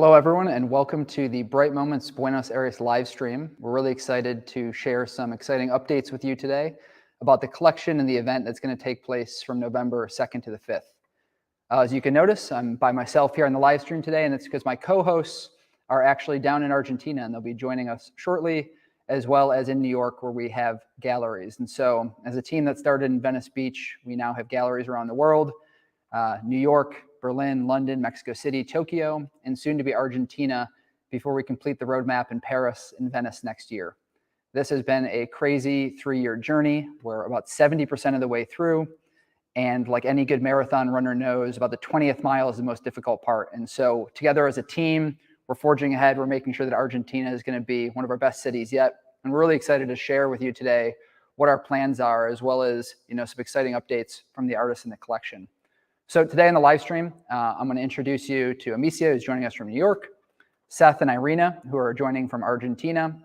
Hello, everyone, and welcome to the Bright Moments Buenos Aires live stream. We're really excited to share some exciting updates with you today about the collection and the event that's going to take place from November 2nd to the 5th. As you can notice, I'm by myself here on the live stream today, and it's because my co-hosts are actually down in Argentina, and they'll be joining us shortly, as well as in New York, where we have galleries. And so, as a team that started in Venice Beach, we now have galleries around the world, New York, Berlin, London, Mexico City, Tokyo, and soon to be Argentina before we complete the roadmap in Paris and Venice next year. This has been a crazy 3-year journey. We're about 70% of the way through. And like any good marathon runner knows, about the 20th mile is the most difficult part. And so together as a team, we're forging ahead. We're making sure that Argentina is going to be one of our best cities yet. And we're really excited to share with you today what our plans are, as well as some exciting updates from the artists in the collection. So today in the live stream, I'm going to introduce you to Amicia, who's joining us from New York, Seth and Irina, who are joining from Argentina,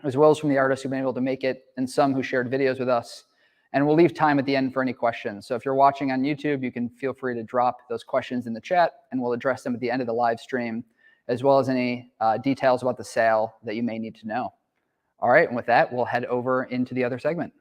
as well as from the artists who've been able to make it and some who shared videos with us. And we'll leave time at the end for any questions. So if you're watching on YouTube, you can feel free to drop those questions in the chat, and we'll address them at the end of the live stream, as well as any details about the sale that you may need to know. All right, and with that, we'll head over into the other segment.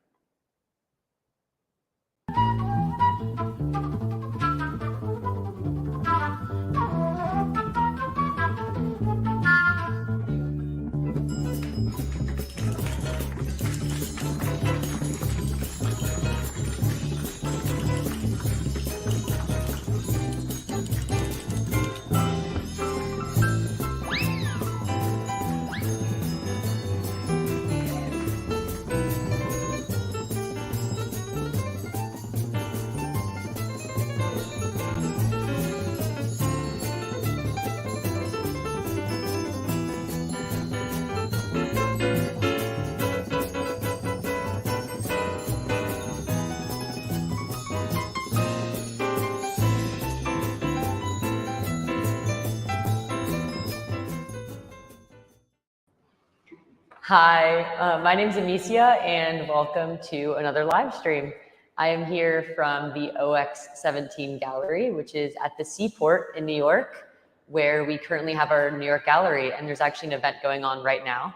Hi, my name is Amicia, and welcome to another live stream. I am here from the OX17 gallery, which is at the Seaport in New York, where we currently have our New York gallery, and there's actually an event going on right now,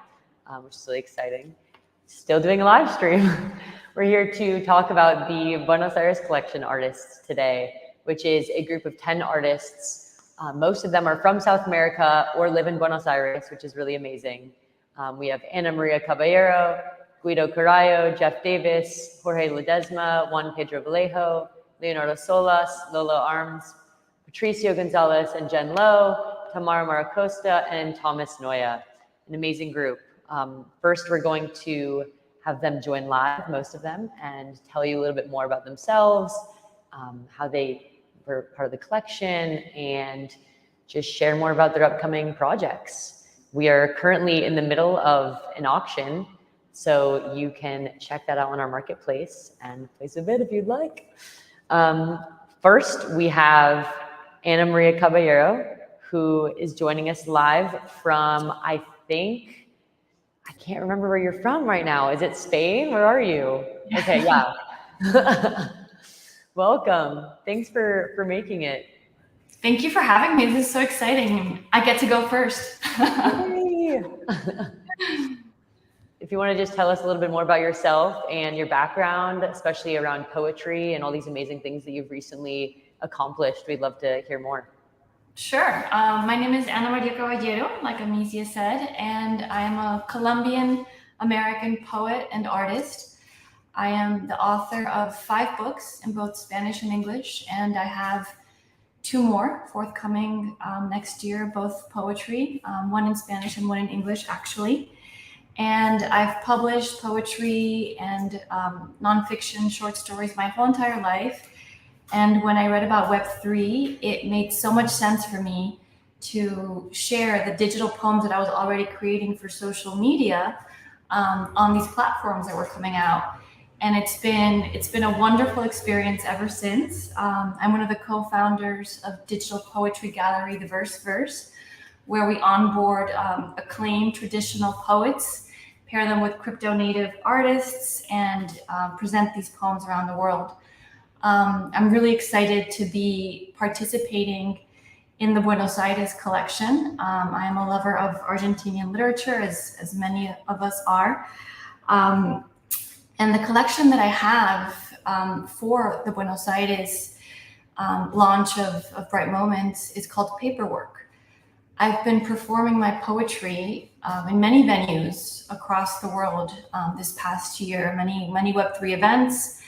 which is really exciting. Still doing a live stream. We're here to talk about the Buenos Aires Collection artists today, which is a group of 10 artists. Most of them are from South America or live in Buenos Aires, which is really amazing. We have Ana Maria Caballero, Guido Carallo, Jeff Davis, Jorge Ledesma, Juan Pedro Vallejo, Leonardo Solas, Lolo Arms, Patricio Gonzalez and Jen Lowe, Tamara Maracosta, and Thomas Noya, an amazing group. First, we're going to have them join live, most of them, and tell you a little bit more about themselves, how they were part of the collection, and just share more about their upcoming projects. We are currently in the middle of an auction, so you can check that out on our marketplace and place a bid if you'd like. First, we have Ana Maria Caballero, who is joining us live from, I can't remember where you're from right now. Is it Spain? Where are you? Okay, yeah. Welcome. Thanks for making it. Thank you for having me. This is so exciting. I get to go first. If you want to just tell us a little bit more about yourself and your background, especially around poetry and all these amazing things that you've recently accomplished, we'd love to hear more. Sure. My name is Ana Maria Caballero, like Amicia said, and I am a Colombian-American poet and artist. I am the author of 5 books in both Spanish and English, and I have 2 more forthcoming next year, both poetry, one in Spanish and one in English, actually. And I've published poetry and nonfiction short stories my whole entire life. And when I read about Web3, it made so much sense for me to share the digital poems that I was already creating for social media on these platforms that were coming out. And it's been a wonderful experience ever since. I'm one of the co-founders of digital poetry gallery, The Verse, where we onboard acclaimed traditional poets, pair them with crypto-native artists, and present these poems around the world. I'm really excited to be participating in the Buenos Aires Collection. I am a lover of Argentinian literature, as many of us are. And the collection that I have for the Buenos Aires launch of Bright Moments is called Paperwork. I've been performing my poetry in many venues across the world this past year, many Web3 events,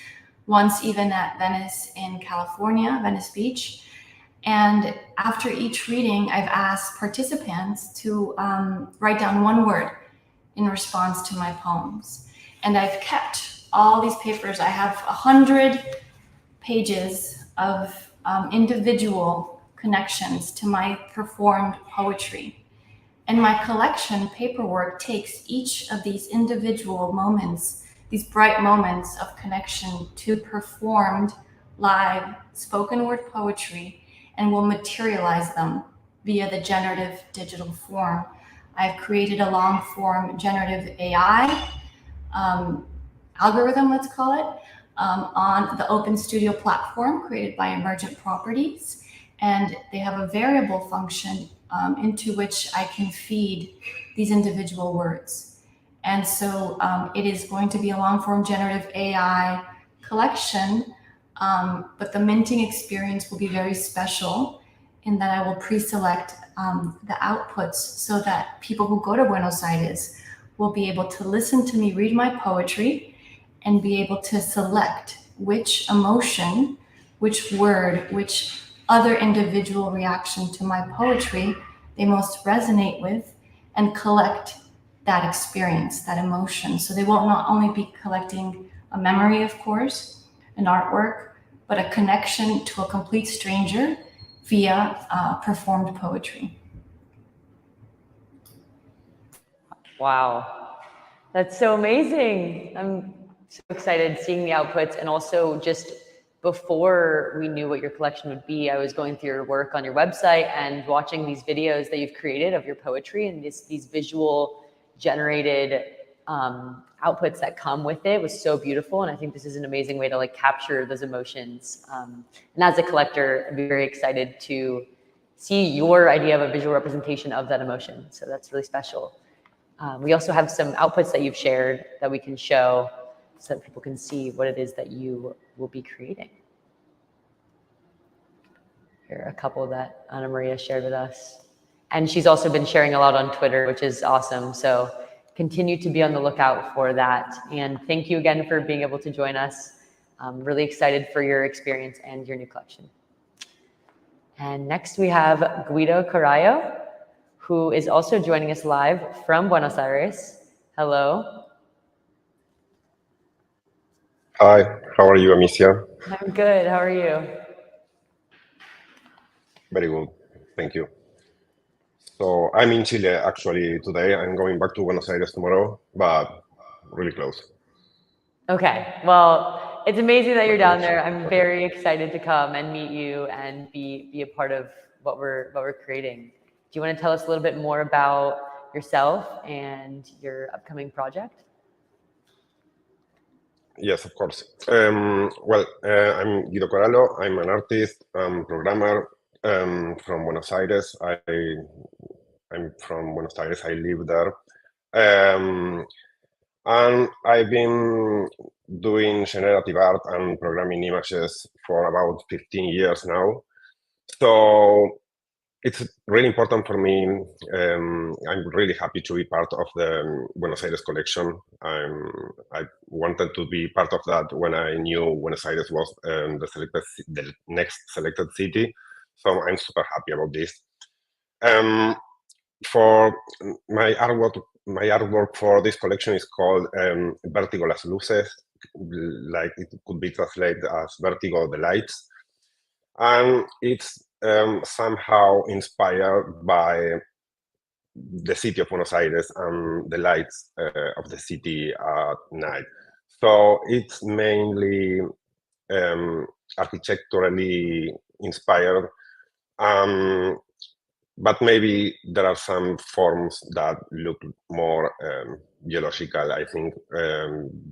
once even at Venice in California, Venice Beach. And after each reading, I've asked participants to write down one word in response to my poems. And I've kept all these papers. I have 100 pages of individual connections to my performed poetry. And my collection, Paperwork, takes each of these individual moments, these bright moments of connection to performed live spoken word poetry, and will materialize them via the generative digital form. I've created a long form generative AI algorithm, let's call it, on the Open Studio platform created by Emergent Properties. And they have a variable function into which I can feed these individual words. And so it is going to be a long form generative AI collection, but the minting experience will be very special in that I will pre-select the outputs so that people who go to Buenos Aires will be able to listen to me read my poetry and be able to select which emotion, which word, which other individual reaction to my poetry they most resonate with, and collect that experience, that emotion. So they will not only be collecting a memory, of course, an artwork, but a connection to a complete stranger via performed poetry. Wow, that's so amazing. I'm so excited seeing the outputs, and also just before we knew what your collection would be, I was going through your work on your website and watching these videos that you've created of your poetry and these visual generated outputs that come with it was so beautiful. And I think this is an amazing way to like capture those emotions. And as a collector, I'd be very excited to see your idea of a visual representation of that emotion. So that's really special. We also have some outputs that you've shared that we can show so that people can see what it is that you will be creating. Here are a couple that Ana Maria shared with us. And she's also been sharing a lot on Twitter, which is awesome. So continue to be on the lookout for that. And thank you again for being able to join us. I'm really excited for your experience and your new collection. And next we have Guido Carallo, who is also joining us live from Buenos Aires. Hello. Hi, how are you, Amicia? I'm good. How are you? Very good, thank you. So I'm in Chile actually today. I'm going back to Buenos Aires tomorrow, but really close. Okay, well, it's amazing that you're down there. I'm very excited to come and meet you and be a part of what we're creating. Do you want to tell us a little bit more about yourself and your upcoming project? Yes, of course. Well, I'm Guido Corallo. I'm an artist, programmer from Buenos Aires. I'm from Buenos Aires. I live there. And I've been doing generative art and programming images for about 15 years now. So it's really important for me. I'm really happy to be part of the Buenos Aires Collection. I wanted to be part of that when I knew Buenos Aires was the next selected city. So I'm super happy about this. For my artwork for this collection is called Vértigo las luces, like it could be translated as Vertigo the lights, and it's somehow inspired by the city of Buenos Aires and the lights of the city at night. So it's mainly architecturally inspired, but maybe there are some forms that look more geological, I think,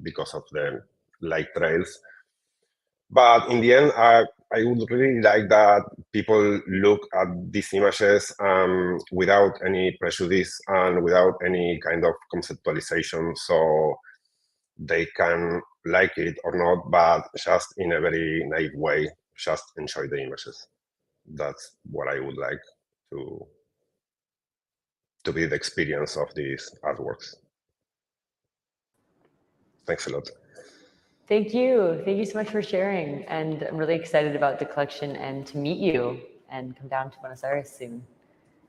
because of the light trails. But in the end, I would really like that people look at these images without any prejudice and without any kind of conceptualization, so they can like it or not, but just in a very naive way, just enjoy the images. That's what I would like to be the experience of these artworks. Thanks a lot. Thank you. Thank you so much for sharing. And I'm really excited about the collection and to meet you and come down to Buenos Aires soon.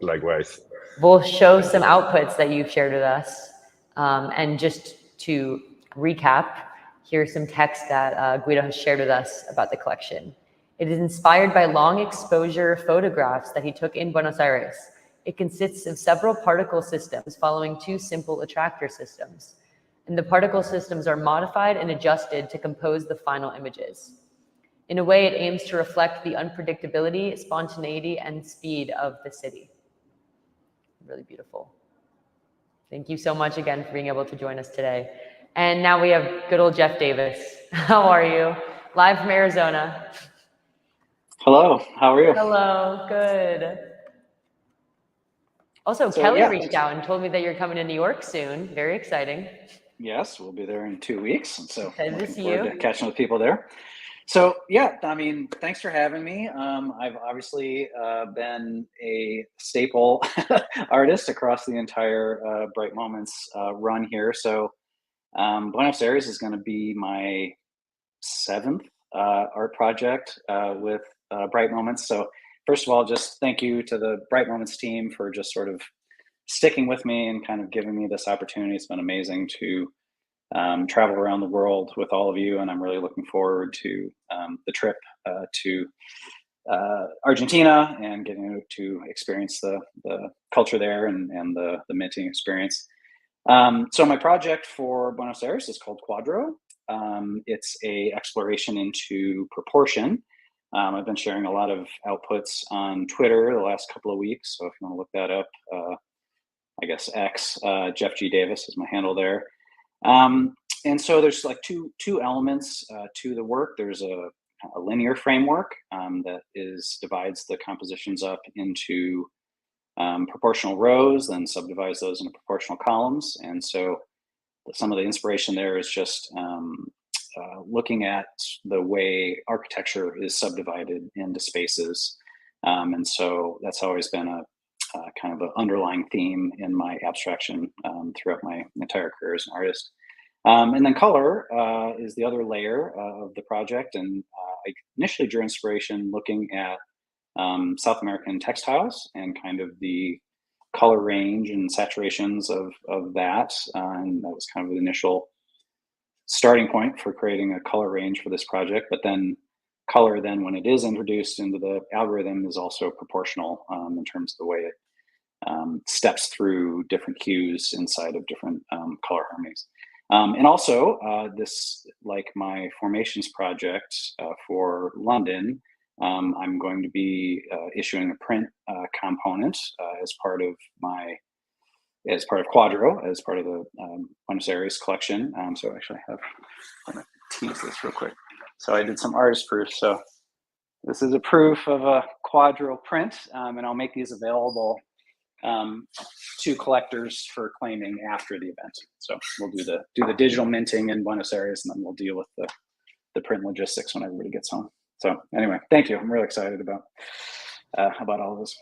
Likewise. We'll show some outputs that you've shared with us. And just to recap, here's some text that Guido has shared with us about the collection. It is inspired by long exposure photographs that he took in Buenos Aires. It consists of several particle systems following two simple attractor systems. And the particle systems are modified and adjusted to compose the final images. In a way, it aims to reflect the unpredictability, spontaneity, and speed of the city. Really beautiful. Thank you so much again for being able to join us today. And now we have good old Jeff Davis. How are you? Live from Arizona. Hello, how are you? Hello, good. Also, So, Kelly yeah, reached out and told me that you're coming to New York soon. Very exciting. Yes, we'll be there in 2 weeks, and so Excited to looking see forward you. to catching with people there. So, yeah, I mean, thanks for having me. I've obviously been a staple artist across the entire Bright Moments run here. So, Buenos Aires is going to be my 7th art project with Bright Moments. So, first of all, just thank you to the Bright Moments team for just sort of sticking with me and kind of giving me this opportunity. It's been amazing to travel around the world with all of you, and I'm really looking forward to the trip to Argentina and getting to experience the culture there and the minting experience. So my project for Buenos Aires is called Quadro. It's a exploration into proportion. I've been sharing a lot of outputs on Twitter the last couple of weeks, so if you want to look that up, I guess X, Jeff G. Davis is my handle there. And so there's like two elements to the work. There's a linear framework that divides the compositions up into proportional rows, then subdivides those into proportional columns. And so some of the inspiration there is just looking at the way architecture is subdivided into spaces. And so that's always been a kind of an underlying theme in my abstraction throughout my entire career as an artist. And then color is the other layer of the project. And I initially drew inspiration looking at South American textiles and kind of the color range and saturations of that. And that was kind of the initial starting point for creating a color range for this project. But then color, then when it is introduced into the algorithm, is also proportional in terms of the way it steps through different hues inside of different color harmonies. And also this, like my formations project for London, I'm going to be issuing a print component as part of Quadro, as part of the Buenos Aires collection. So actually I'm gonna tease this real quick. So I did some artist proofs. So this is a proof of a Quadro print, and I'll make these available to collectors for claiming after the event. So we'll do the digital minting in Buenos Aires, and then we'll deal with the print logistics when everybody gets home. So anyway, thank you. I'm really excited about all of this.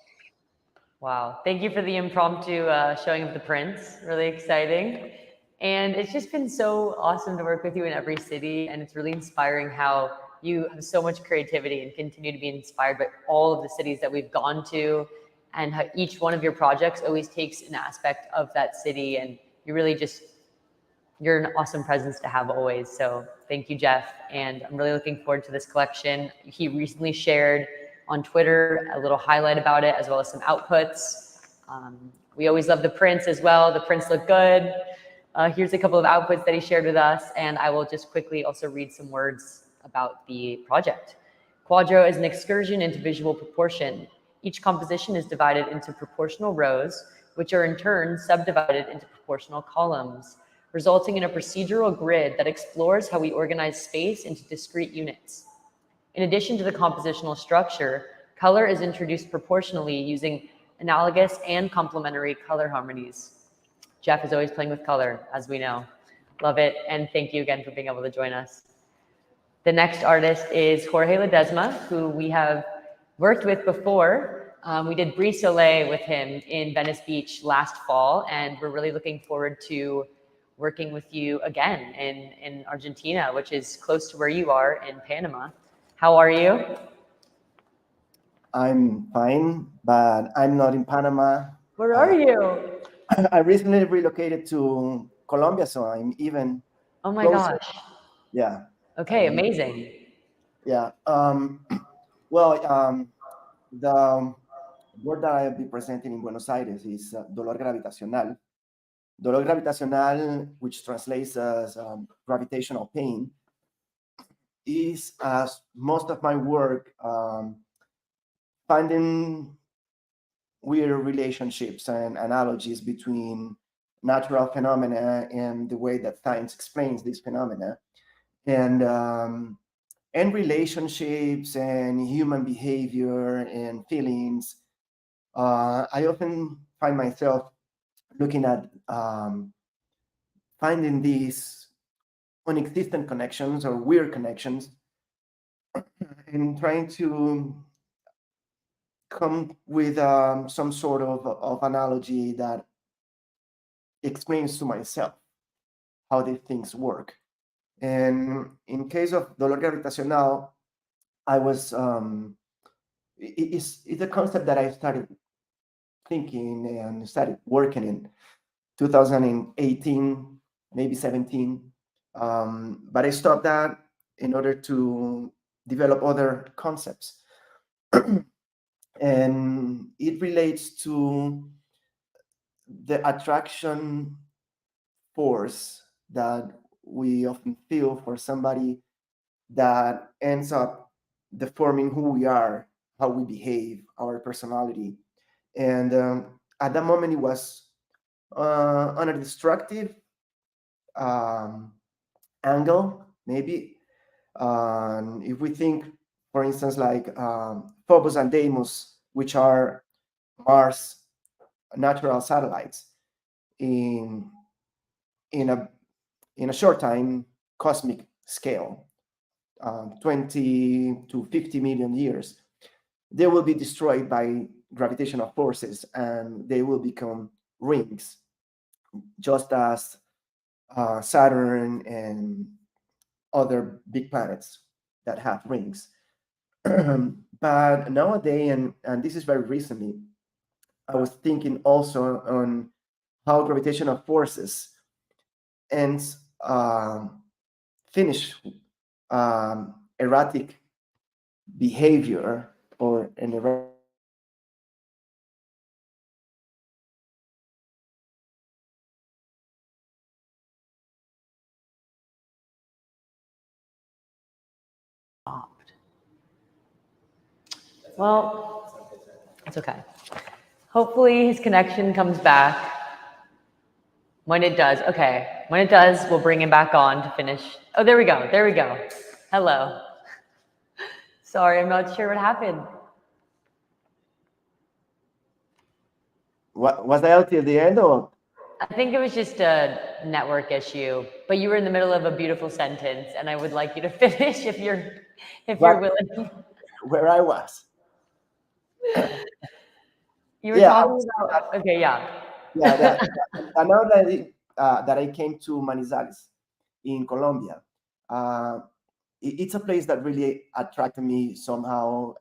Wow. Thank you for the impromptu showing of the prints. Really exciting. And it's just been so awesome to work with you in every city. And it's really inspiring how you have so much creativity and continue to be inspired by all of the cities that we've gone to, and how each one of your projects always takes an aspect of that city. And you're an awesome presence to have always. So thank you, Jeff. And I'm really looking forward to this collection. He recently shared on Twitter a little highlight about it, as well as some outputs. We always love the prints as well. The prints look good. Here's a couple of outputs that he shared with us, and I will just quickly also read some words about the project. Quadro is an excursion into visual proportion. Each composition is divided into proportional rows, which are in turn subdivided into proportional columns, resulting in a procedural grid that explores how we organize space into discrete units. In addition to the compositional structure, color is introduced proportionally using analogous and complementary color harmonies. Jeff is always playing with color, as we know. Love it, and thank you again for being able to join us. The next artist is Jorge Ledesma, who we have worked with before. We did Brise Soleil with him in Venice Beach last fall, and we're really looking forward to working with you again in Argentina, which is close to where you are in Panama. How are you? I'm fine, but I'm not in Panama. Where are you? I recently relocated to Colombia, so I'm even Oh my closer. gosh. Yeah. Okay, amazing. Yeah. Well, the word that I'll be presenting in Buenos Aires is dolor gravitacional. Dolor gravitacional, which translates as gravitational pain, is, as most of my work, finding weird relationships and analogies between natural phenomena and the way that science explains these phenomena, and relationships and human behavior and feelings. I often find myself looking at finding these unexistent connections or weird connections and trying to come with some sort of analogy that explains to myself how these things work. And in case of dolor gravitacional, I was it's a concept that I started thinking and started working in 2018, maybe 17. But I stopped that in order to develop other concepts. And it relates to the attraction force that we often feel for somebody that ends up deforming who we are, how we behave, our personality. And at that moment, it was on a destructive um, angle, maybe. If we think, for instance, like Phobos and Deimos, which are Mars natural satellites, in in a in a short time cosmic scale, 20 to 50 million years, they will be destroyed by gravitational forces and they will become rings, just as Saturn and other big planets that have rings. But nowadays, and this is very recently, I was thinking also on how gravitational forces ends finish erratic behavior or an erratic Well, it's okay. Hopefully his connection comes back. When it does, okay. When it does, we'll bring him back on to finish. Oh, there we go. There we go. Hello. Sorry, I'm not sure what happened. Was that till the end or? I think it was just a network issue, but you were in the middle of a beautiful sentence, and I would like you to finish if you're willing. Where I was. You were Yeah, talking about, okay, yeah. yeah. And now that I came to Manizales in Colombia, it's a place that really attracted me somehow,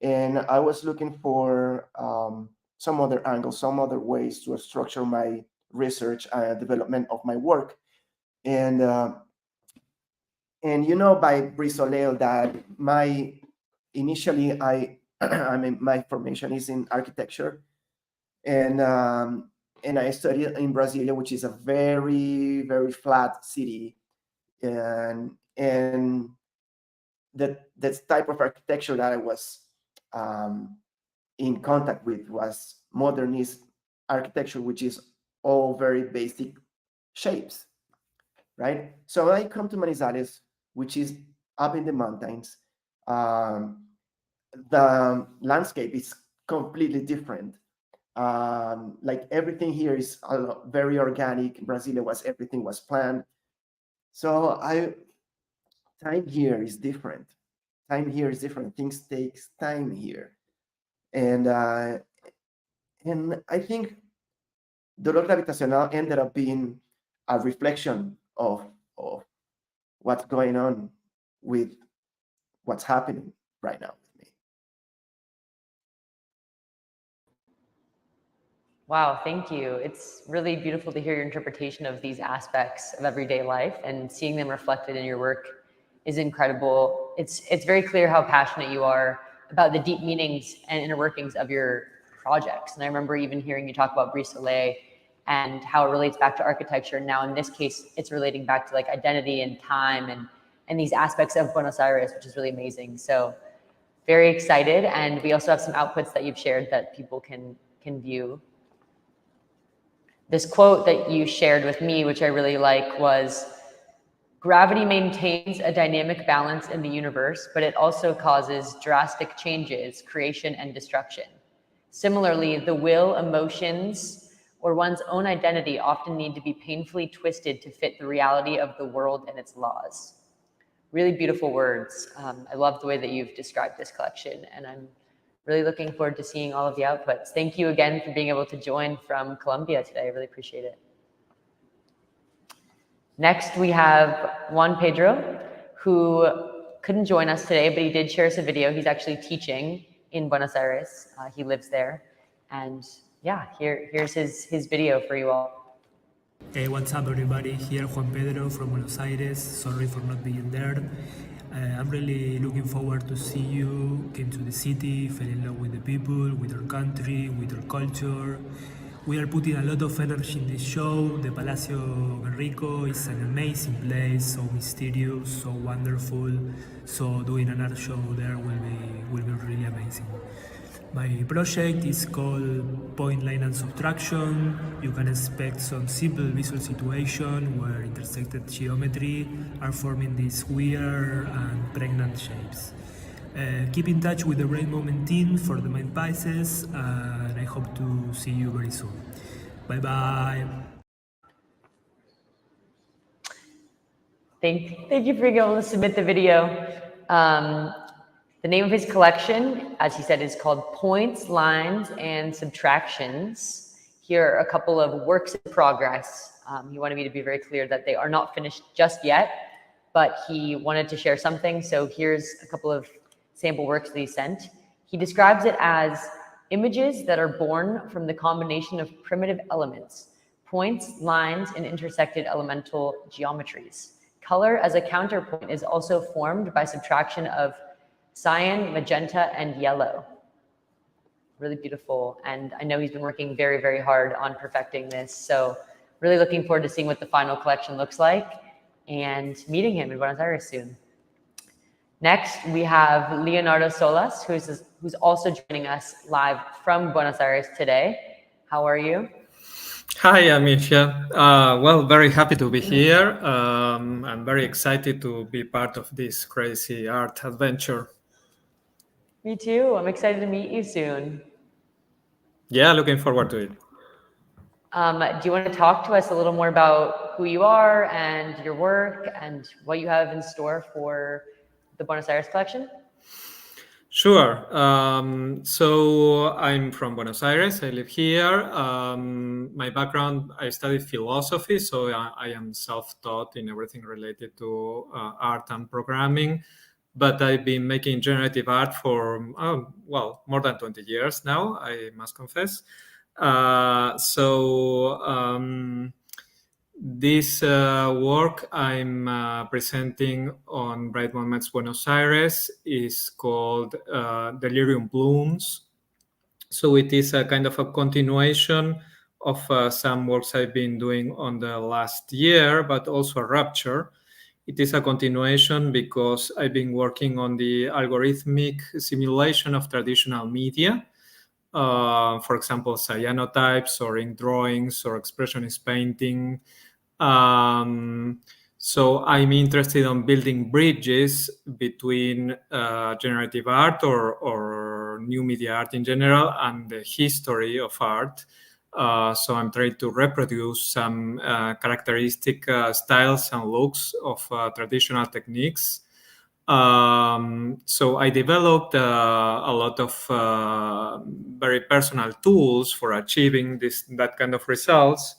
and I was looking for some other angles, some other ways to structure my research and development of my work, and you know by Brise Soleil that my initially I mean my formation is in architecture, and I studied in Brasilia, which is a very flat city, and that type of architecture that I was in contact with was modernist architecture, which is all very basic shapes, right? So I come to Manizales, which is up in the mountains, The landscape is completely different. Like everything here is very organic. Brasilia everything was planned. So time here is different. Time here is different. Things takes time here, and I think Dolor Gravitacional ended up being a reflection of what's going on with what's happening right now with me. Wow, thank you. It's really beautiful to hear your interpretation of these aspects of everyday life, and seeing them reflected in your work is incredible. It's very clear how passionate you are about the deep meanings and inner workings of your projects. And I remember even hearing you talk about Brise Soleil and how it relates back to architecture. Now, in this case, it's relating back to like identity and time and these aspects of Buenos Aires, which is really amazing. So very excited. And we also have some outputs that you've shared that people can view. This quote that you shared with me, which I really like, was, "Gravity maintains a dynamic balance in the universe, but it also causes drastic changes, creation and destruction. Similarly, the will, emotions, or one's own identity often need to be painfully twisted to fit the reality of the world and its laws." Really beautiful words. I love the way that you've described this collection, and I'm really looking forward to seeing all of the outputs. Thank you again for being able to join from Colombia today. I really appreciate it. Next, we have Juan Pedro, who couldn't join us today, but he did share us a video. He's actually teaching in Buenos Aires. He lives there. And yeah, here's his video for you all. Hey, what's up, everybody? Here, Juan Pedro from Buenos Aires. Sorry for not being there. I'm really looking forward to see you, came to the city, fell in love with the people, with our country, with our culture. We are putting a lot of energy in this show. The Palacio Guerrico is an amazing place, so mysterious, so wonderful. So doing an art show there will be really amazing. My project is called Point Line and Subtraction. You can expect some simple visual situation where intersected geometry are forming these weird and pregnant shapes. Keep in touch with the Brain Moment team for the main pieces, and I hope to see you very soon. Bye bye. Thank you for being able to submit the video. The name of his collection, as he said, is called Points, Lines, and Subtractions. Here are a couple of works in progress. He wanted me to be very clear that they are not finished just yet, but he wanted to share something. So here's a couple of sample works that he sent. He describes it as images that are born from the combination of primitive elements, points, lines, and intersected elemental geometries. Color as a counterpoint is also formed by subtraction of cyan, magenta, and yellow. Really beautiful. And I know he's been working very, very hard on perfecting this. So really looking forward to seeing what the final collection looks like and meeting him in Buenos Aires soon. Next, we have Leonardo Solas, who's also joining us live from Buenos Aires today. How are you? Hi, Amisha. Well, very happy to be here. I'm very excited to be part of this crazy art adventure. Me too. I'm excited to meet you soon. Yeah, looking forward to it. Do you want to talk to us a little more about who you are and your work and what you have in store for the Buenos Aires collection? Sure. So I'm from Buenos Aires. I live here. My background, I studied philosophy, so I am self-taught in everything related to art and programming. But I've been making generative art for, more than 20 years now, I must confess. This work I'm presenting on Bright Moments Buenos Aires is called Delirium Blooms. So it is a kind of a continuation of some works I've been doing on the last year, but also a rupture. It is a continuation because I've been working on the algorithmic simulation of traditional media. For example, cyanotypes or ink drawings or expressionist painting. So I'm interested in building bridges between generative art or new media art in general and the history of art. So I'm trying to reproduce some characteristic styles and looks of traditional techniques. So I developed a lot of very personal tools for achieving that kind of results.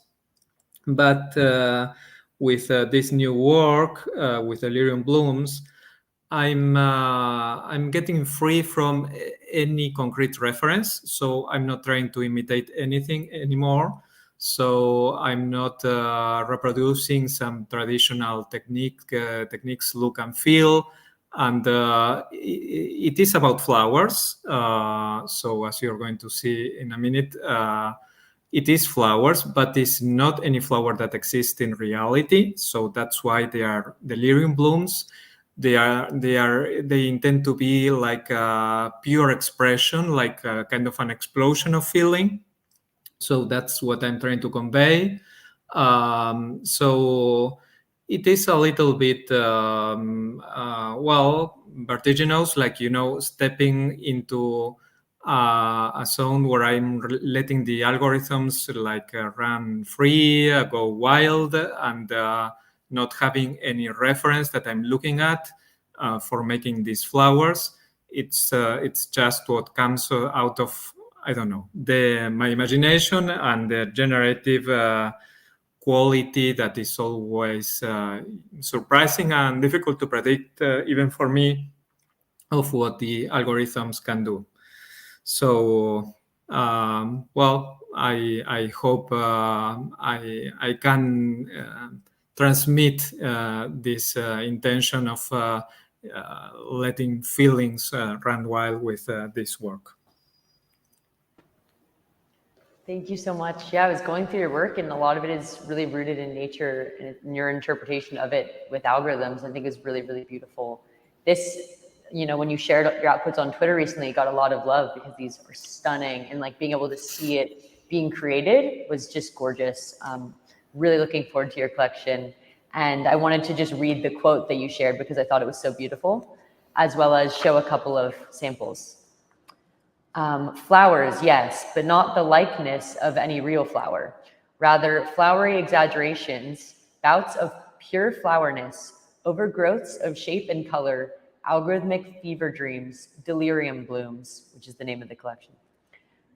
But with this new work with Delirium Blooms, I'm getting free from any concrete reference. So I'm not trying to imitate anything anymore. So I'm not reproducing some traditional techniques, look and feel. And it is about flowers. So as you're going to see in a minute, it is flowers, but it's not any flower that exists in reality. So that's why they are delirium blooms. They intend to be like a pure expression, like a kind of an explosion of feeling. So that's what I'm trying to convey. So it is a little bit, vertiginous, like, stepping into a zone where I'm letting the algorithms like run free, go wild, and not having any reference that I'm looking at for making these flowers. It's just what comes out of, I don't know, my imagination and the generative quality that is always surprising and difficult to predict, even for me, of what the algorithms can do. So, I hope I can transmit this intention of letting feelings run wild with this work. Thank you so much. Yeah, I was going through your work, and a lot of it is really rooted in nature and your interpretation of it with algorithms. I think is really, really beautiful. This, when you shared your outputs on Twitter recently, got a lot of love because these are stunning, and like being able to see it being created was just gorgeous. Really looking forward to your collection. And I wanted to just read the quote that you shared because I thought it was so beautiful, as well as show a couple of samples. Flowers, yes, but not the likeness of any real flower. Rather, flowery exaggerations, bouts of pure flowerness, overgrowths of shape and color, algorithmic fever dreams, delirium blooms, which is the name of the collection.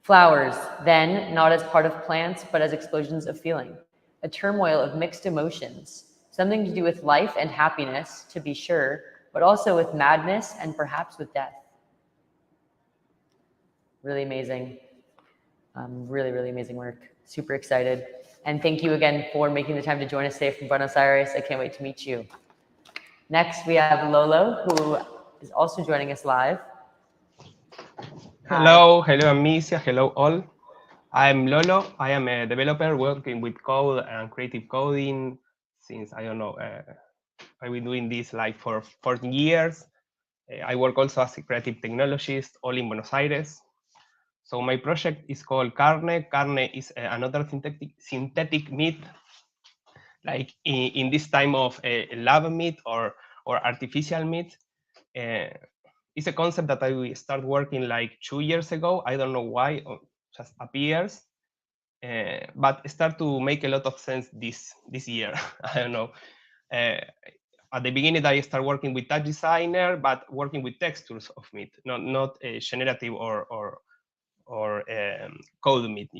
Flowers, then, not as part of plants, but as explosions of feeling, a turmoil of mixed emotions, something to do with life and happiness, to be sure, but also with madness and perhaps with death. Really amazing. Really, really amazing work. Super excited. And thank you again for making the time to join us today from Buenos Aires. I can't wait to meet you. Next, we have Lolo, who is also joining us live. Hello, Amicia. Hello, all. I'm Lolo. I am a developer working with code and creative coding since, I don't know, I've been doing this like for 14 years. I work also as a creative technologist, all in Buenos Aires. So my project is called Carne. Carne is another synthetic meat, like in this time of lab meat or artificial meat. It's a concept that I started working like 2 years ago. I don't know why, or just appears, but start to make a lot of sense this year. I don't know. At the beginning, I started working with Touch Designer, but working with textures of meat, not generative or code meat,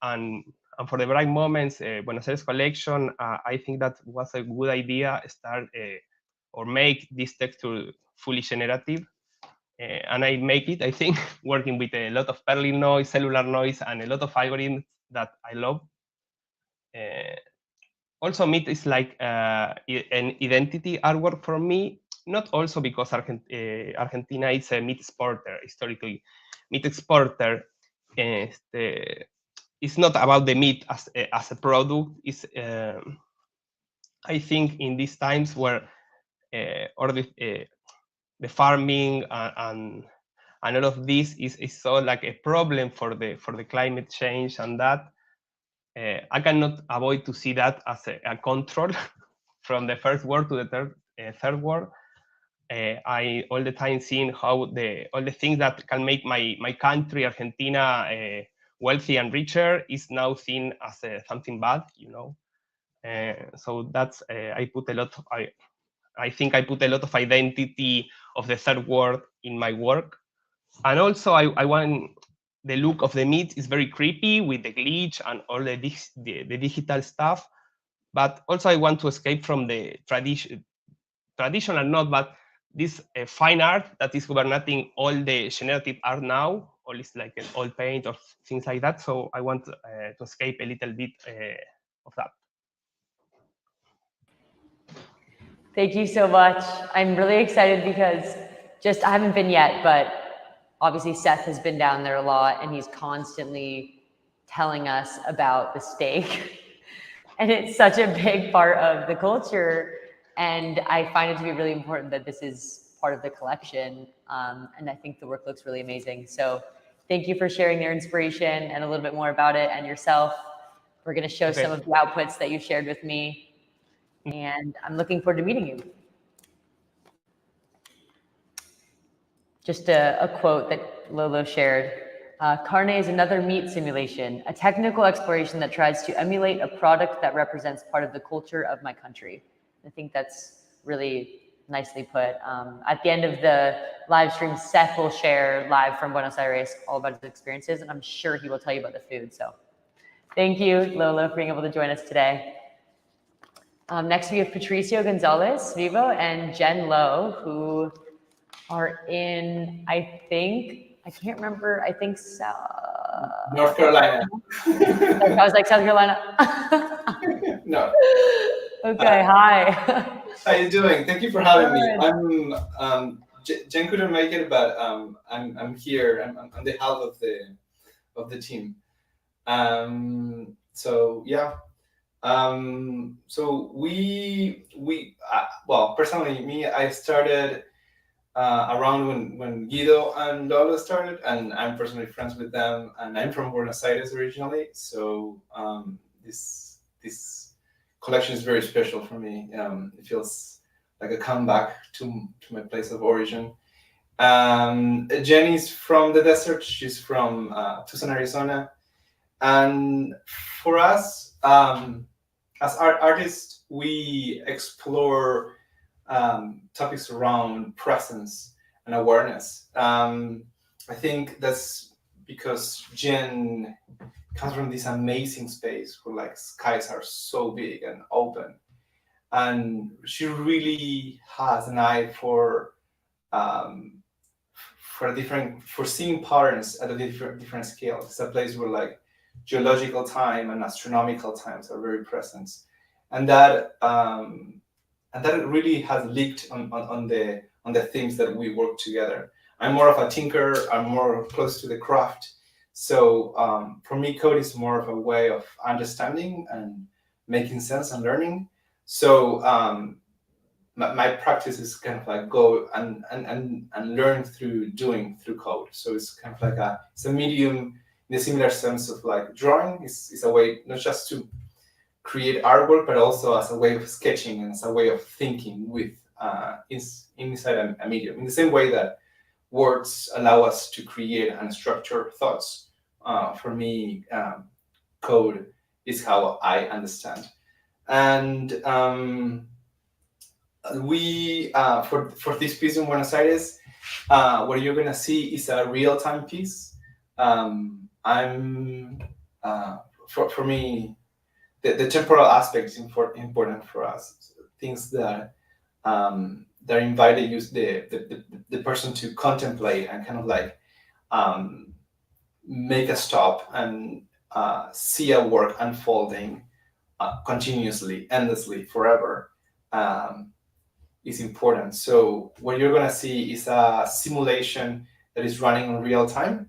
And for the right moments, Buenos Aires Collection, I think that was a good idea. Start or make this texture fully generative. And I make it, I think, working with a lot of Perlin noise, cellular noise, and a lot of algorithms that I love. Also, meat is like an identity artwork for me, not also because Argentina is a meat exporter, historically. Meat exporter, it's not about the meat as a product. It's, I think, in these times where the farming and all of this is so like a problem for the climate change, and that I cannot avoid to see that as a control from the first world to the third world. I all the time seeing how all the things that can make my country, Argentina, wealthy and richer is now seen as something bad, you know. So that's I think I put a lot of identity of the third world in my work, and also I want the look of the meat is very creepy with the glitch and all the digital stuff, but also I want to escape from the traditional not, but this fine art that is governing all the generative art now, all is like an oil paint or things like that. So I want to escape a little bit of that. Thank you so much. I'm really excited because I haven't been yet, but obviously Seth has been down there a lot and he's constantly telling us about the steak. And it's such a big part of the culture. And I find it to be really important that this is part of the collection. And I think the work looks really amazing. So thank you for sharing your inspiration and a little bit more about it and yourself. We're going to show some of the outputs that you shared with me. And I'm looking forward to meeting you. Just a quote that Lolo shared. Carne is another meat simulation, a technical exploration that tries to emulate a product that represents part of the culture of my country. I think that's really nicely put. At the end of the live stream, Seth will share live from Buenos Aires all about his experiences, and I'm sure he will tell you about the food. So thank you, Lolo, for being able to join us today. Next, we have Patricio Gonzalez Vivo and Jen Lowe, who are in, I can't remember, I think North Carolina. I was like, South Carolina. No. Okay, hi. How you doing? Thank you for having me. I'm Jen couldn't make it, but I'm here. I'm on the half of the team. So yeah. So we well, personally, me, I started around when Guido and Lolo started, and I'm personally friends with them, and I'm from Buenos Aires originally, so this collection is very special for me. It feels like a comeback to my place of origin. Jenny's from the desert. She's from Tucson, Arizona, and for us, as artists, we explore topics around presence and awareness. I think that's because Jen comes from this amazing space where like skies are so big and open, and she really has an eye for seeing patterns at a different scale. It's a place where like geological time and astronomical times are very present, and that really has leaked on the themes that we work together. I'm more of a tinker. I'm more close to the craft. So for me, code is more of a way of understanding and making sense and learning. So my practice is kind of like go and learn through code. So it's kind of like it's a medium in a similar sense of like drawing. It's a way not just to create artwork, but also as a way of sketching and as a way of thinking with inside a medium. In the same way that words allow us to create and structure thoughts, for me, code is how I understand. And we for this piece in Buenos Aires, what you're gonna see is a real-time piece. For me, the temporal aspect is important for us. Things that invite the person to contemplate and kind of like make a stop and see a work unfolding continuously, endlessly, forever is important. So what you're gonna see is a simulation that is running in real time.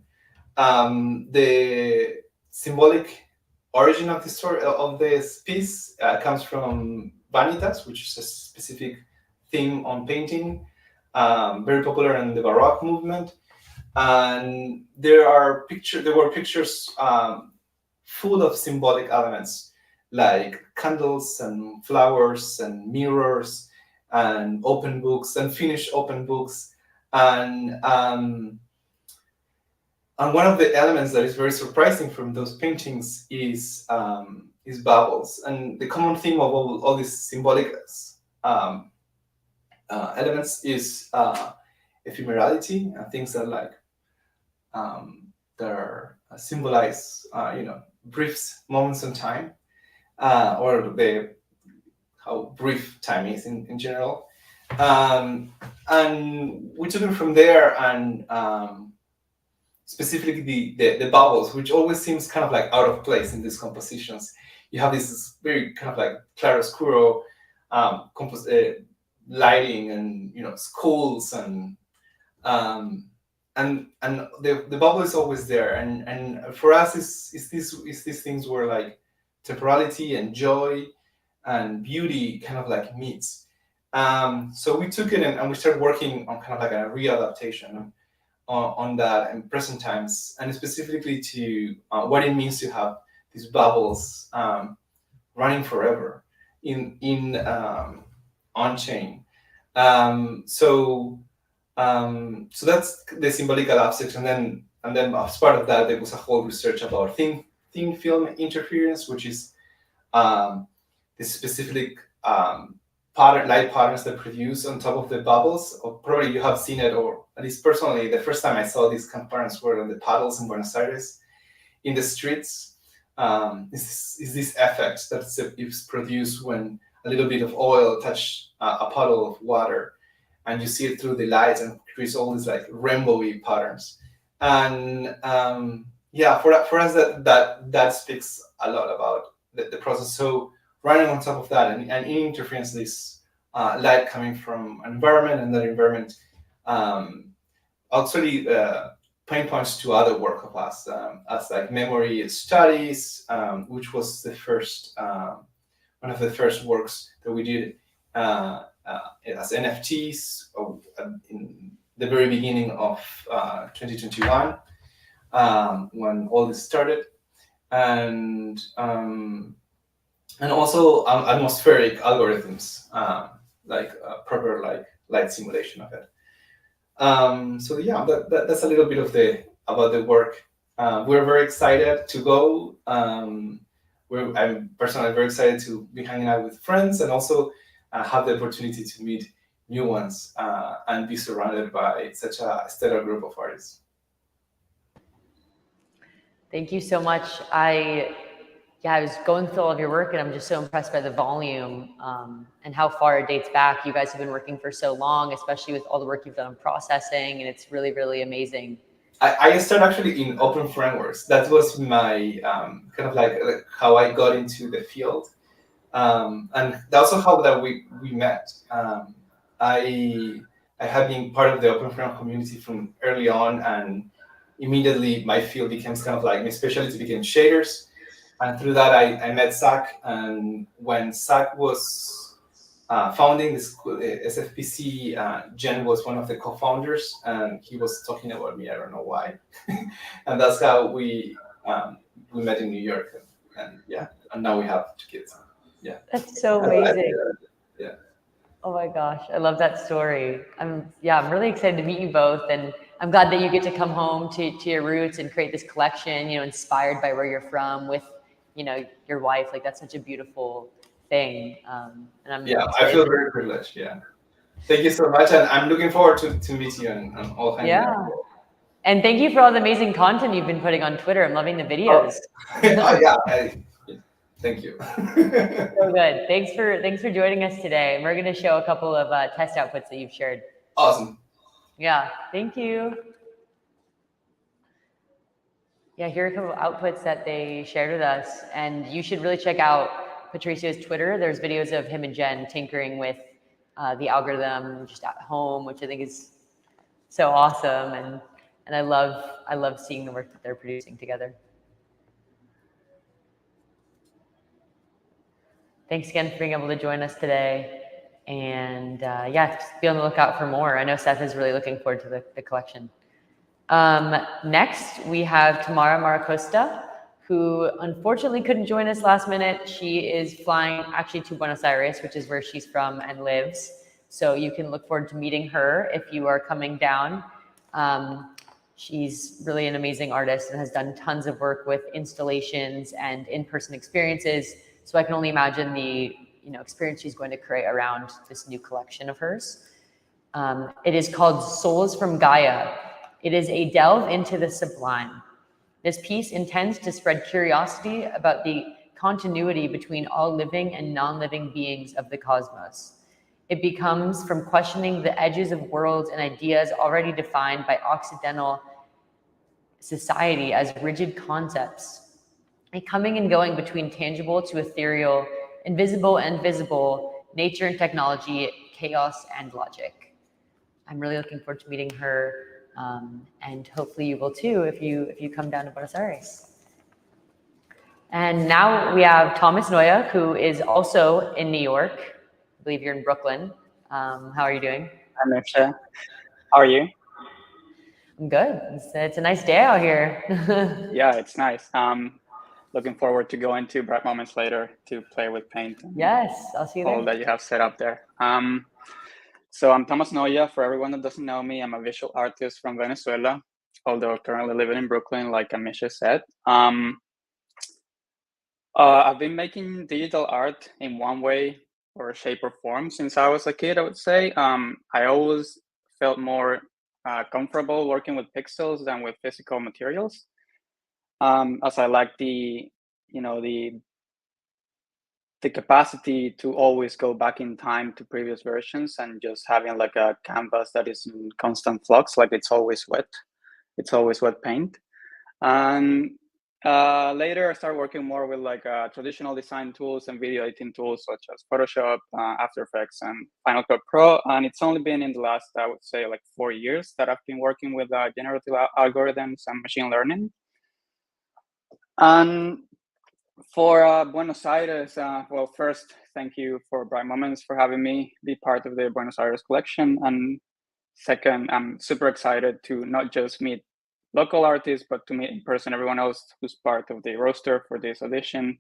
The symbolic origin of the story of this piece comes from vanitas, which is a specific theme on painting, very popular in the Baroque movement. And there were pictures full of symbolic elements, like candles and flowers and mirrors and open books and finished open books. And one of the elements that is very surprising from those paintings is bubbles. And the common theme of all these symbolic elements is ephemerality, and things that like that are symbolize brief moments in time, or how brief time is in general. And we took it from there, and specifically the bubbles, which always seems kind of like out of place in these compositions. You have this very kind of like claroscuro lighting, and schools, and the bubble is always there, and for us is these things where like temporality and joy and beauty kind of like meets. So we took it and we started working on kind of like a readaptation on that in present times, and specifically to what it means to have these bubbles running forever in on chain. So that's the symbolical aspect, and then as part of that, there was a whole research about thin film interference, which is the specific light patterns that produce on top of the bubbles. Or probably you have seen it, or at least personally, the first time I saw these kind of patterns were on the puddles in Buenos Aires, in the streets. Is this effect that is produced when a little bit of oil touch a puddle of water, and you see it through the lights, and creates all these like rainbowy patterns. And for us that speaks a lot about the process. So running on top of that, and in interference, this light coming from an environment, and that environment actually pinpoints to other work of us, as like memory studies, which was the first one of the first works that we did as NFTs in the very beginning of 2021, when all this started, and also atmospheric algorithms, like proper like light simulation of it. So yeah, that's a little bit of about the work. We're very excited to go. I'm personally very excited to be hanging out with friends, and also have the opportunity to meet new ones, and be surrounded by such a stellar group of artists. Thank you so much. I was going through all of your work, and I'm just so impressed by the volume, and how far it dates back. You guys have been working for so long, especially with all the work you've done on processing, and it's really, really amazing. I started actually in open frameworks. That was my kind of like how I got into the field, and that's also how that we met. I have been part of the open framework community from early on, and immediately my field became kind of like my specialty became shaders. And through that, I met Zach, and when Zach was founding this SFPC, Jen was one of the co-founders, and he was talking about me. I don't know why, and that's how we met in New York, and now we have 2 kids. Yeah, that's so amazing. Yeah. Oh my gosh, I love that story. I'm really excited to meet you both, and I'm glad that you get to come home to your roots and create this collection, inspired by where you're from, with your wife. Like, that's such a beautiful thing. And I feel very privileged. Yeah, thank you so much, and I'm looking forward to meet you and all hanging out. And thank you for all the amazing content you've been putting on Twitter. I'm loving the videos. Thank you. So good. Thanks for joining us today. And we're going to show a couple of test outputs that you've shared. Awesome. Yeah, thank you. Yeah, here are a couple of outputs that they shared with us. And you should really check out Patricio's Twitter. There's videos of him and Jen tinkering with the algorithm just at home, which I think is so awesome. And I love seeing the work that they're producing together. Thanks again for being able to join us today. And just be on the lookout for more. I know Seth is really looking forward to the collection. Next, we have Tamara Maracosta who unfortunately couldn't join us last minute. She is flying actually to Buenos Aires, which is where she's from and lives. So you can look forward to meeting her if you are coming down. She's really an amazing artist and has done tons of work with installations and in-person experiences. So I can only imagine the experience she's going to create around this new collection of hers. It is called Souls from Gaia. It is a delve into the sublime. This piece intends to spread curiosity about the continuity between all living and non-living beings of the cosmos. It becomes from questioning the edges of worlds and ideas already defined by Occidental society as rigid concepts, a coming and going between tangible to ethereal, invisible and visible, nature and technology, chaos and logic. I'm really looking forward to meeting her, and hopefully you will too if you come down to Buenos Aires. And now we have Thomas Noya, who is also in New York. I believe you're in Brooklyn. How are you doing? Hi, Misha. How are you? I'm good. It's a nice day out here. Yeah, it's nice. Looking forward to going to Bright Moments later to play with paint. Yes, I'll see you there. All that you have set up there. So I'm Thomas Noya. For everyone that doesn't know me, I'm a visual artist from Venezuela, although currently living in Brooklyn, like Amisha said. I've been making digital art in one way or shape or form since I was a kid, I would say. I always felt more comfortable working with pixels than with physical materials, as I like the capacity to always go back in time to previous versions and just having like a canvas that is in constant flux, like it's always wet paint. And later I started working more with like traditional design tools and video editing tools such as Photoshop, After Effects, and Final Cut Pro. And it's only been in the last, I would say, like 4 years that I've been working with generative algorithms and machine learning. And for Buenos Aires, well, first, thank you for Bright Moments for having me be part of the Buenos Aires collection. And second, I'm super excited to not just meet local artists, but to meet in person everyone else who's part of the roster for this edition,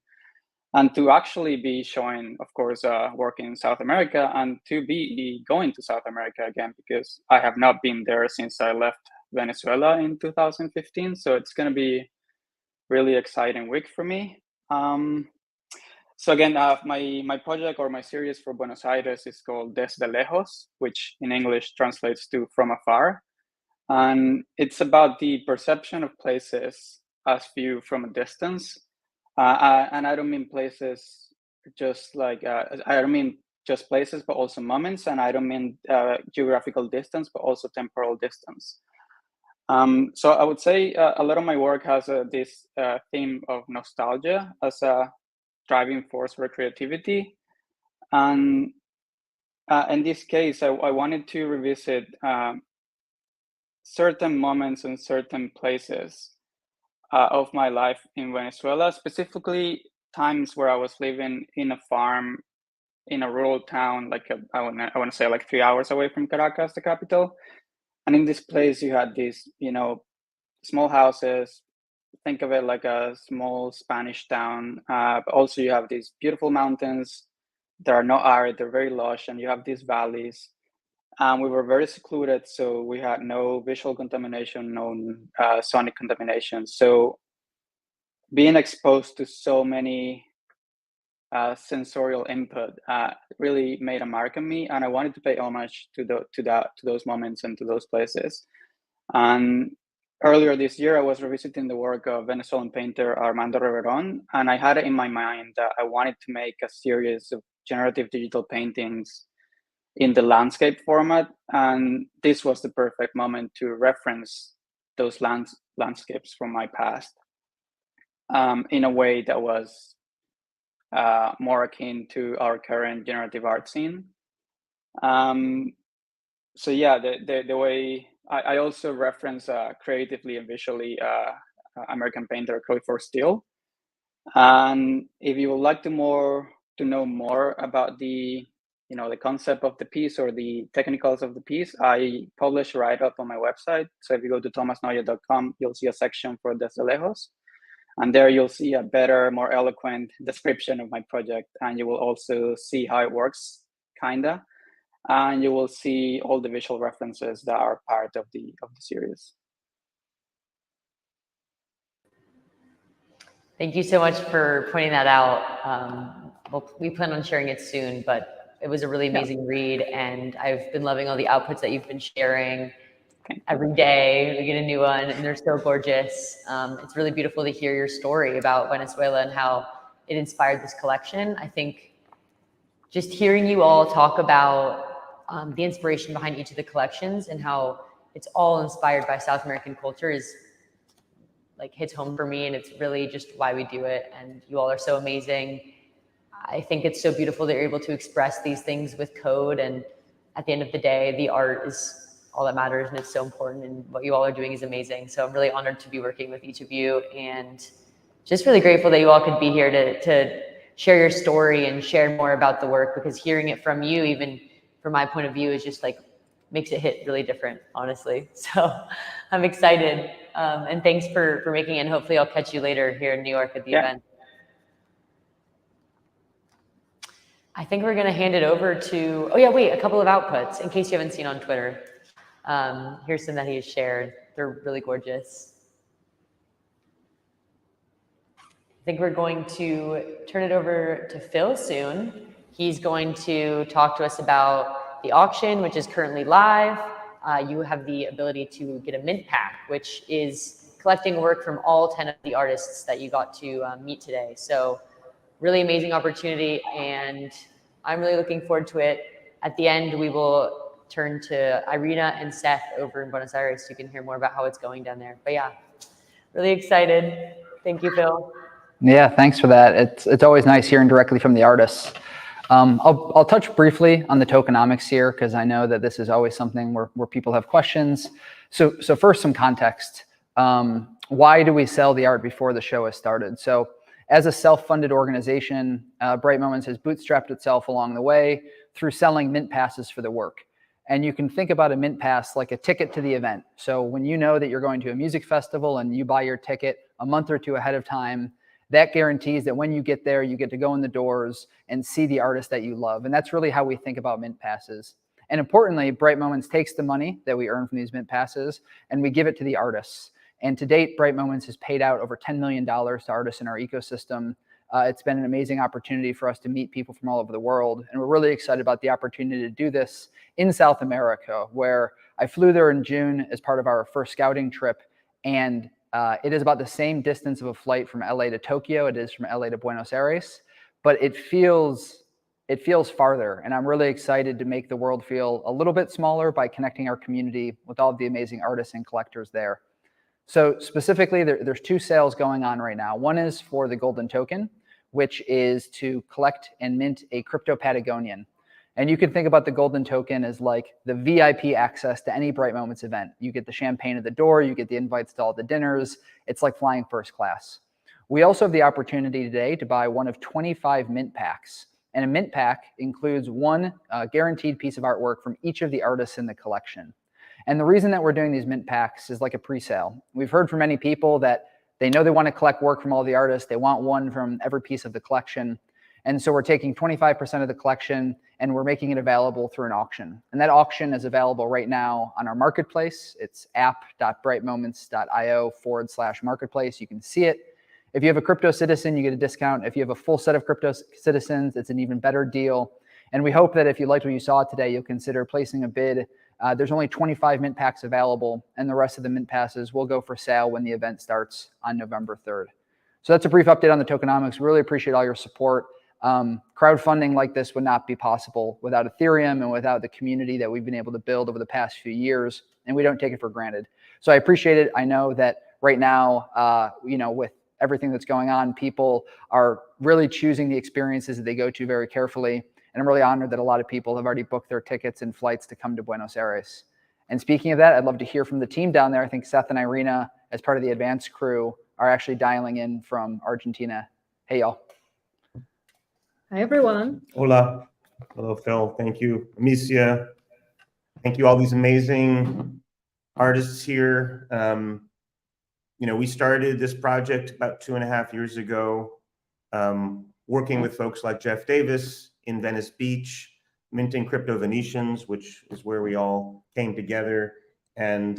and to actually be showing, of course, work in South America, and to be going to South America again, because I have not been there since I left Venezuela in 2015. So it's going to be really exciting week for me. So again, my project or my series for Buenos Aires is called Desde Lejos, which in English translates to From Afar. And it's about the perception of places as viewed from a distance. And I don't mean places just like, I don't mean just places, but also moments. And I don't mean geographical distance, but also temporal distance. So I would say a lot of my work has this theme of nostalgia as a driving force for creativity. And in this case, I wanted to revisit certain moments and certain places of my life in Venezuela, specifically times where I was living in a farm in a rural town, like I want to say like 3 hours away from Caracas, the capital. And in this place, you had these, small houses. Think of it like a small Spanish town. But also you have these beautiful mountains that are not arid, they're very lush, and you have these valleys. We were very secluded, so we had no visual contamination, no sonic contamination. So being exposed to so many sensorial input really made a mark on me, and I wanted to pay homage to those moments and to those places. And earlier this year, I was revisiting the work of Venezuelan painter Armando Reveron, and I had it in my mind that I wanted to make a series of generative digital paintings in the landscape format, and this was the perfect moment to reference those landscapes from my past in a way that was more akin to our current generative art scene. So yeah, the way I also reference creatively and visually American painter Clifford Steele. And if you would like to know more about the the concept of the piece or the technicals of the piece, I publish a write-up on my website. So if you go to thomasnoya.com, you'll see a section for Desde Lejos. And there you'll see a better, more eloquent description of my project. And you will also see how it works, kinda. And you will see all the visual references that are part of the series. Thank you so much for pointing that out. Well, we plan on sharing it soon, but it was a really amazing read, and I've been loving all the outputs that you've been sharing. Every day we get a new one, and they're so gorgeous. It's really beautiful to hear your story about Venezuela and how it inspired this collection. I think just hearing you all talk about the inspiration behind each of the collections and how it's all inspired by South American culture is like hits home for me, and it's really just why we do it. And you all are so amazing. I think it's so beautiful that you're able to express these things with code, and at the end of the day, the art is all that matters, and it's so important, and what you all are doing is amazing. So I'm really honored to be working with each of you, and just really grateful that you all could be here to share your story and share more about the work, because hearing it from you, even from my point of view, is just like makes it hit really different, honestly. So I'm excited, and thanks for making it, and hopefully I'll catch you later here in New York at the event. I think we're gonna hand it over to, oh yeah, wait, a couple of outputs in case you haven't seen on Twitter. Here's some that he has shared. They're really gorgeous. I think we're going to turn it over to Phil soon. He's going to talk to us about the auction, which is currently live. You have the ability to get a mint pack, which is collecting work from all 10 of the artists that you got to meet today. So really amazing opportunity, and I'm really looking forward to it. At the end, we will turn to Irina and Seth over in Buenos Aires so you can hear more about how it's going down there. But yeah, really excited. Thank you, Phil. Yeah, thanks for that. It's always nice hearing directly from the artists. I'll touch briefly on the tokenomics here, because I know that this is always something where people have questions. So first, some context. Why do we sell the art before the show has started? So as a self-funded organization, Bright Moments has bootstrapped itself along the way through selling mint passes for the work. And you can think about a mint pass like a ticket to the event. So when you know that you're going to a music festival and you buy your ticket a month or two ahead of time, that guarantees that when you get there, you get to go in the doors and see the artist that you love. And that's really how we think about mint passes. And importantly, Bright Moments takes the money that we earn from these mint passes and we give it to the artists. And to date, Bright Moments has paid out over $10 million to artists in our ecosystem. It's been an amazing opportunity for us to meet people from all over the world. And we're really excited about the opportunity to do this in South America, where I flew there in June as part of our first scouting trip. And it is about the same distance of a flight from LA to Tokyo. It is from LA to Buenos Aires, but it feels farther. And I'm really excited to make the world feel a little bit smaller by connecting our community with all of the amazing artists and collectors there. So specifically, there's two sales going on right now. One is for the golden token, which is to collect and mint a crypto Patagonian. And you can think about the golden token as like the VIP access to any Bright Moments event. You get the champagne at the door, you get the invites to all the dinners. It's like flying first class. We also have the opportunity today to buy one of 25 mint packs. And a mint pack includes one guaranteed piece of artwork from each of the artists in the collection. And the reason that we're doing these mint packs is like a pre-sale. We've heard from many people that they know they want to collect work from all the artists. They want one from every piece of the collection. And so we're taking 25% of the collection and we're making it available through an auction. And that auction is available right now on our marketplace. It's app.brightmoments.io/marketplace. You can see it. If you have a crypto citizen, you get a discount. If you have a full set of crypto citizens, it's an even better deal. And we hope that if you liked what you saw today, you'll consider placing a bid. There's only 25 mint packs available, and the rest of the mint passes will go for sale when the event starts on November 3rd. So that's a brief update on the tokenomics. We really appreciate all your support. Crowdfunding like this would not be possible without Ethereum and without the community that we've been able to build over the past few years, and we don't take it for granted. So I appreciate it. I know that right now, with everything that's going on, people are really choosing the experiences that they go to very carefully. And I'm really honored that a lot of people have already booked their tickets and flights to come to Buenos Aires. And speaking of that, I'd love to hear from the team down there. I think Seth and Irina, as part of the advance crew, are actually dialing in from Argentina. Hey, y'all. Hi, everyone. Hola. Hello, Phil. Thank you. Amicia. Thank you, all these amazing artists here. we started this project about 2.5 years ago, working with folks like Jeff Davis in Venice Beach, minting crypto Venetians, which is where we all came together. And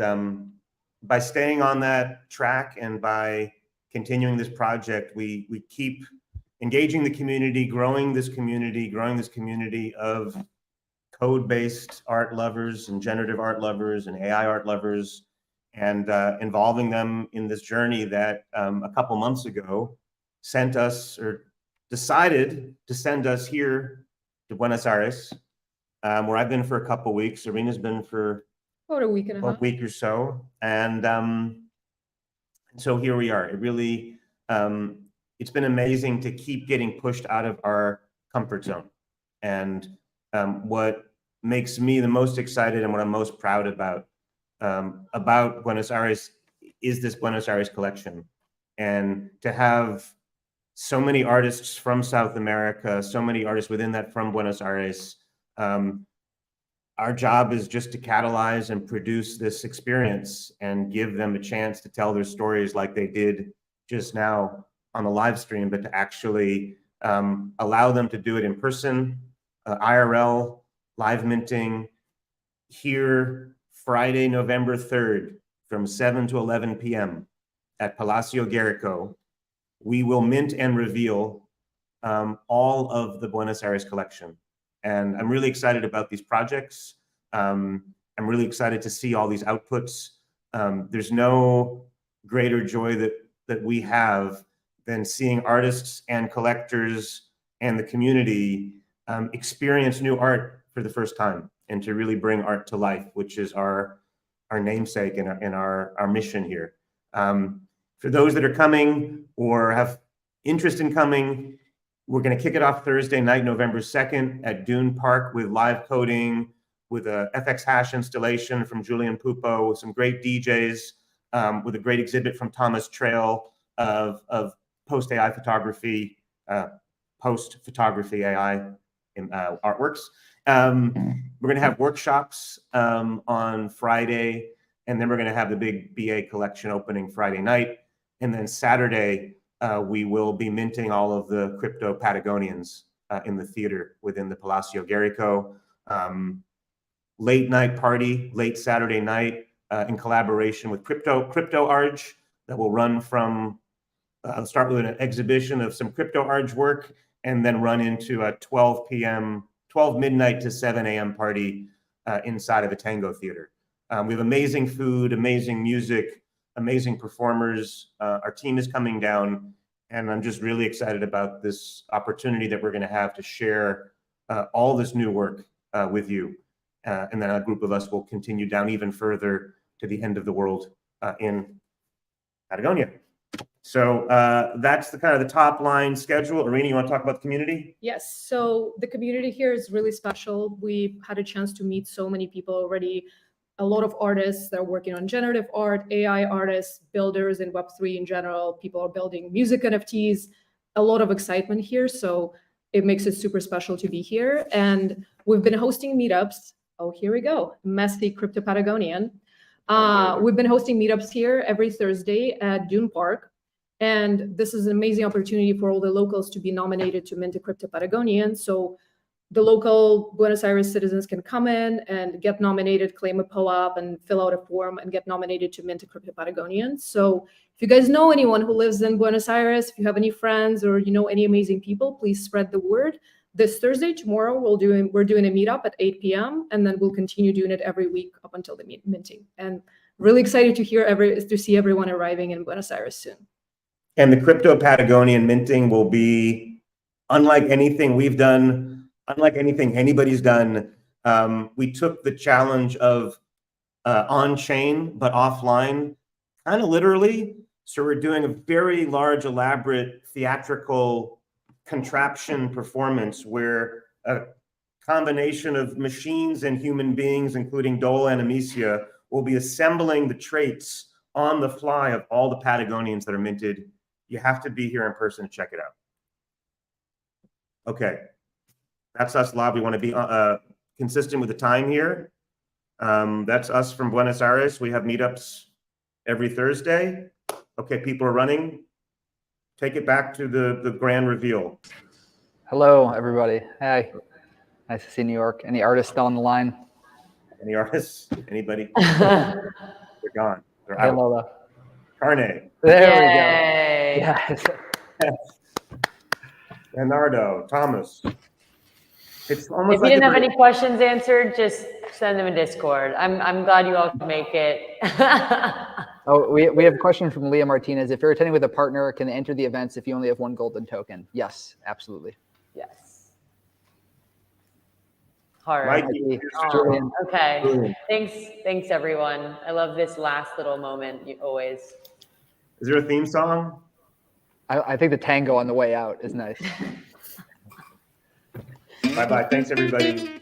by staying on that track and by continuing this project, we keep engaging the community, growing this community of code-based art lovers and generative art lovers and AI art lovers, and involving them in this journey that a couple months ago sent us, or decided to send us here to Buenos Aires, where I've been for a couple weeks. Irina's been for about a week and a half. A week or so, and so here we are. It really, it's been amazing to keep getting pushed out of our comfort zone. And what makes me the most excited and what I'm most proud about Buenos Aires is this Buenos Aires collection. And to have so many artists from South America, so many artists within that from Buenos Aires, our job is just to catalyze and produce this experience and give them a chance to tell their stories like they did just now on the live stream, but to actually allow them to do it in person, IRL, live minting, here Friday, November 3rd, from 7 to 11 p.m. at Palacio Guerrico. We will mint and reveal all of the Buenos Aires collection. And I'm really excited about these projects. I'm really excited to see all these outputs. There's no greater joy that we have than seeing artists and collectors and the community experience new art for the first time, and to really bring art to life, which is our namesake and our mission here. For those that are coming or have interest in coming, we're going to kick it off Thursday night, November 2nd at Dune Park with live coding, with a FX hash installation from Julian Pupo, with some great DJs, with a great exhibit from Thomas Trail of post-AI photography, post-photography AI artworks. We're going to have workshops on Friday, and then we're going to have the big BA collection opening Friday night. And then Saturday, we will be minting all of the crypto Patagonians in the theater within the Palacio Guerrico. Late night party, late Saturday night, in collaboration with Crypto Arge, that will run from, start with an exhibition of some Crypto Arge work, and then run into a 12 midnight to 7 a.m. party inside of a Tango theater. We have amazing food, amazing music, amazing performers. Our team is coming down, and I'm just really excited about this opportunity that we're going to have to share all this new work with you. And then a group of us will continue down even further to the end of the world in Patagonia. So that's the kind of the top line schedule. Irina, you want to talk about the community? Yes, so the community here is really special. We had a chance to meet so many people already. A lot of artists that are working on generative art, AI artists, builders in Web3 in general. People are building music NFTs, a lot of excitement here. So it makes it super special to be here. And we've been hosting meetups. Oh, here we go. Messy Crypto Patagonian. We've been hosting meetups here every Thursday at Dune Park. And this is an amazing opportunity for all the locals to be nominated to mint a Crypto Patagonian. So the local Buenos Aires citizens can come in and get nominated, claim a POAP, and fill out a form and get nominated to mint a Crypto Patagonian. So if you guys know anyone who lives in Buenos Aires, if you have any friends or you know any amazing people, please spread the word. This Thursday, tomorrow, we're doing a meetup at 8 p.m. and then we'll continue doing it every week up until the minting. And really excited to see everyone arriving in Buenos Aires soon. And the Crypto Patagonian minting will be unlike anything we've done, unlike anything anybody's done. We took the challenge of on-chain but offline kind of literally. So we're doing a very large, elaborate theatrical contraption performance where a combination of machines and human beings, including Dola and Amicia, will be assembling the traits on the fly of all the Patagonians that are minted. You have to be here in person to check it out. Okay, that's us live. We want to be consistent with the time here. That's us from Buenos Aires. We have meetups every Thursday. Okay, people are running. Take it back to the grand reveal. Hello, everybody. Hey, nice to see New York. Any artists still on the line? Any artists? Anybody? They're gone. They're Hey, out. Lola. Carne. There Yay. we go. Yes. Leonardo. Thomas. It's almost If you like didn't have any questions answered, just send them in Discord. I'm glad you all could make it. Oh, we have a question from Leah Martinez. If you're attending with a partner, can they enter the events if you only have one golden token? Yes, absolutely. Yes. Hard. Mikey. Julian. Okay. Julian. Thanks everyone. I love this last little moment. You always. Is there a theme song? I think the tango on the way out is nice. Bye-bye. Thanks, everybody.